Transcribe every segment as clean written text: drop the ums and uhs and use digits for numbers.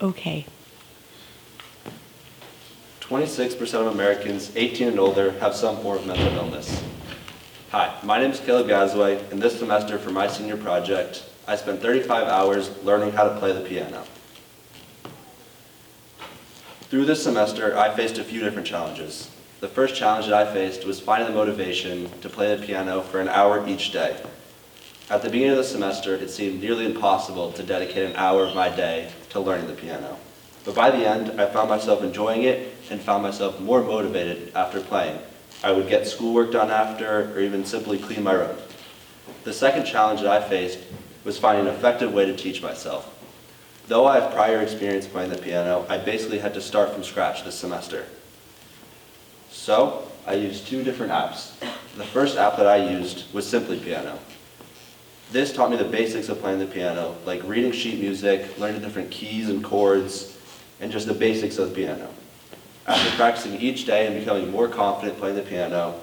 Okay. 26% of Americans 18 and older have some form of mental illness. Hi, my name is Caleb Gazaway, and this semester for my senior project, I spent 35 hours learning how to play the piano. Through this semester, I faced a few different challenges. The first challenge that I faced was finding the motivation to play the piano for an hour each day. At the beginning of the semester, it seemed nearly impossible to dedicate an hour of my day to learning the piano. But by the end, I found myself enjoying it and found myself more motivated after playing. I would get schoolwork done after, or even simply clean my room. The second challenge that I faced was finding an effective way to teach myself. Though I have prior experience playing the piano, I basically had to start from scratch this semester. So, I used two different apps. The first app that I used was Simply Piano. This taught me the basics of playing the piano, like reading sheet music, learning different keys and chords, and just the basics of the piano. After practicing each day and becoming more confident playing the piano,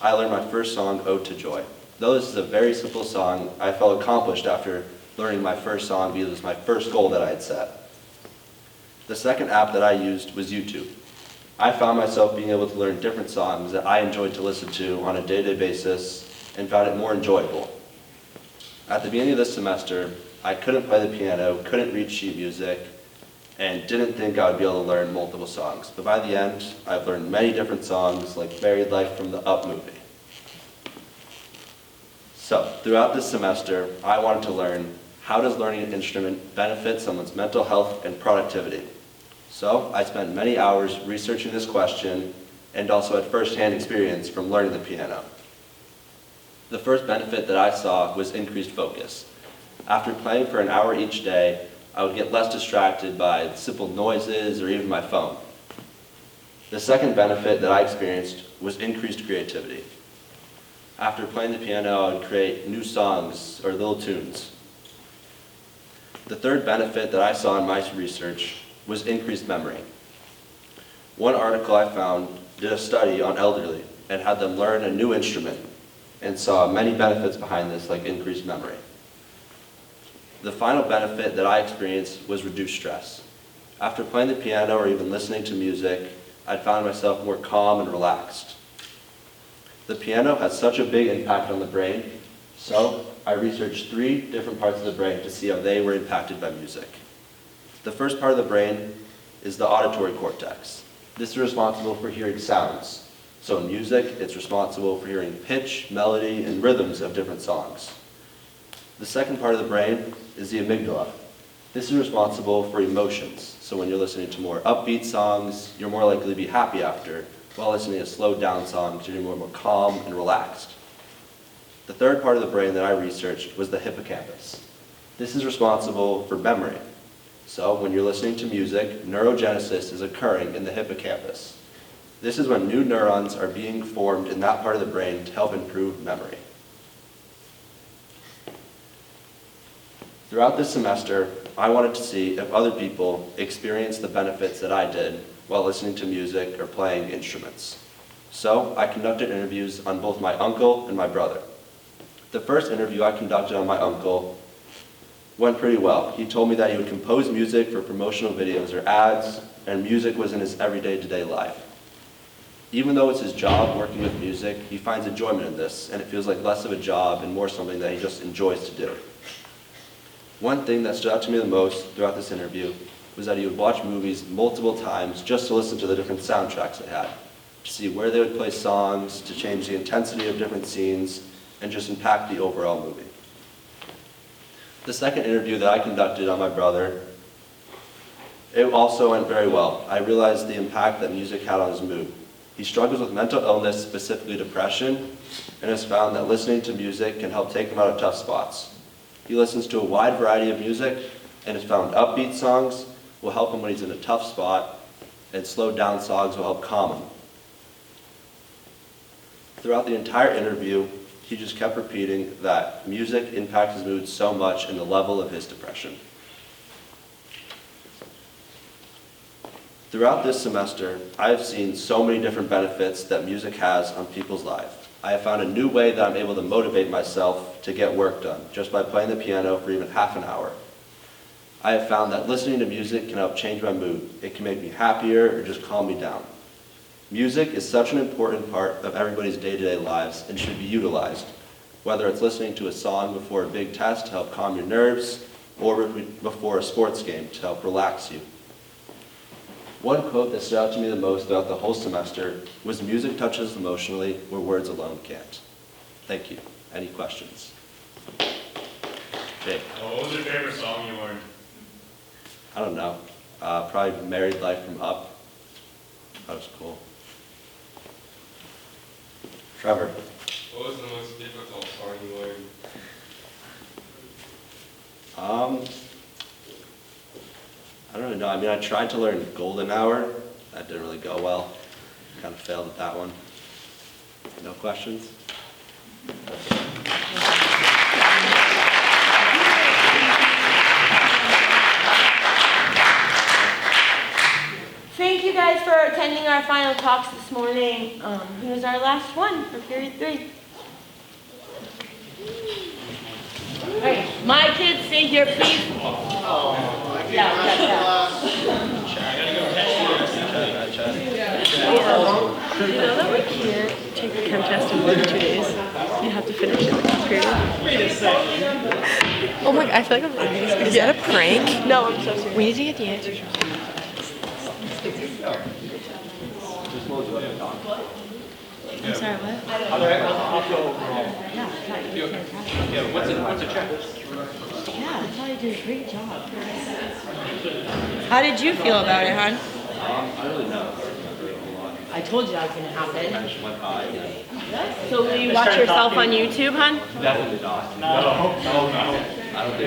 I learned my first song, Ode to Joy. Though this is a very simple song, I felt accomplished after learning my first song because it was my first goal that I had set. The second app that I used was YouTube. I found myself being able to learn different songs that I enjoyed to listen to on a day-to-day basis and found it more enjoyable. At the beginning of this semester, I couldn't play the piano, couldn't read sheet music, and didn't think I would be able to learn multiple songs. But by the end, I've learned many different songs like Buried Life from the Up movie. So, throughout this semester, I wanted to learn how does learning an instrument benefit someone's mental health and productivity. So, I spent many hours researching this question and also had first-hand experience from learning the piano. The first benefit that I saw was increased focus. After playing for an hour each day, I would get less distracted by simple noises or even my phone. The second benefit that I experienced was increased creativity. After playing the piano, I would create new songs or little tunes. The third benefit that I saw in my research was increased memory. One article I found did a study on elderly and had them learn a new instrument and saw many benefits behind this, like increased memory. The final benefit that I experienced was reduced stress. After playing the piano or even listening to music, I found myself more calm and relaxed. The piano has such a big impact on the brain, so I researched 3 different parts of the brain to see how they were impacted by music. The first part of the brain is the auditory cortex. This is responsible for hearing sounds. So in music, it's responsible for hearing pitch, melody, and rhythms of different songs. The second part of the brain is the amygdala. This is responsible for emotions. So when you're listening to more upbeat songs, you're more likely to be happy after, while listening to slowed down songs, you're more calm and relaxed. The third part of the brain that I researched was the hippocampus. This is responsible for memory. So when you're listening to music, neurogenesis is occurring in the hippocampus. This is when new neurons are being formed in that part of the brain to help improve memory. Throughout this semester, I wanted to see if other people experienced the benefits that I did while listening to music or playing instruments. So I conducted interviews on both my uncle and my brother. The first interview I conducted on my uncle went pretty well. He told me that he would compose music for promotional videos or ads, and music was in his everyday to day life. Even though it's his job working with music, he finds enjoyment in this, and it feels like less of a job and more something that he just enjoys to do. One thing that stood out to me the most throughout this interview was that he would watch movies multiple times just to listen to the different soundtracks they had, to see where they would play songs, to change the intensity of different scenes, and just impact the overall movie. The second interview that I conducted on my brother, it also went very well. I realized the impact that music had on his mood. He struggles with mental illness, specifically depression, and has found that listening to music can help take him out of tough spots. He listens to a wide variety of music and has found upbeat songs will help him when he's in a tough spot, and slowed down songs will help calm him. Throughout the entire interview, he just kept repeating that music impacts his mood so much in the level of his depression. Throughout this semester, I have seen so many different benefits that music has on people's lives. I have found a new way that I'm able to motivate myself to get work done just by playing the piano for even half an hour. I have found that listening to music can help change my mood. It can make me happier or just calm me down. Music is such an important part of everybody's day-to-day lives and should be utilized, whether it's listening to a song before a big test to help calm your nerves or before a sports game to help relax you. One quote that stood out to me the most throughout the whole semester was, "Music touches emotionally where words alone can't." Thank you. Any questions? Jake. What was your favorite song you learned? I don't know. Probably Married Life from Up. That was cool. Trevor. What was the most difficult song you learned? I don't really know. I mean, I tried to learn Golden Hour. That didn't really go well. Kind of failed at that one. No questions? Thank you guys for attending our final talks this morning. Here's our last one for period 3. All right, my kids, stay here, please. Yeah. You know that we can't take a chem test in more than 2 days? You have to finish it in the period. Wait a second. Oh my god, I feel like I'm serious. Is that a prank? No, I'm so serious. We need to get the answers. I'm sorry, what? Yeah, what's a check? Yeah, I thought you did a great job. How did you feel about it, hon? I don't really know. I told you that was going to happen. I just went by and So will you watch yourself on YouTube, hon? definitely not. No. I don't think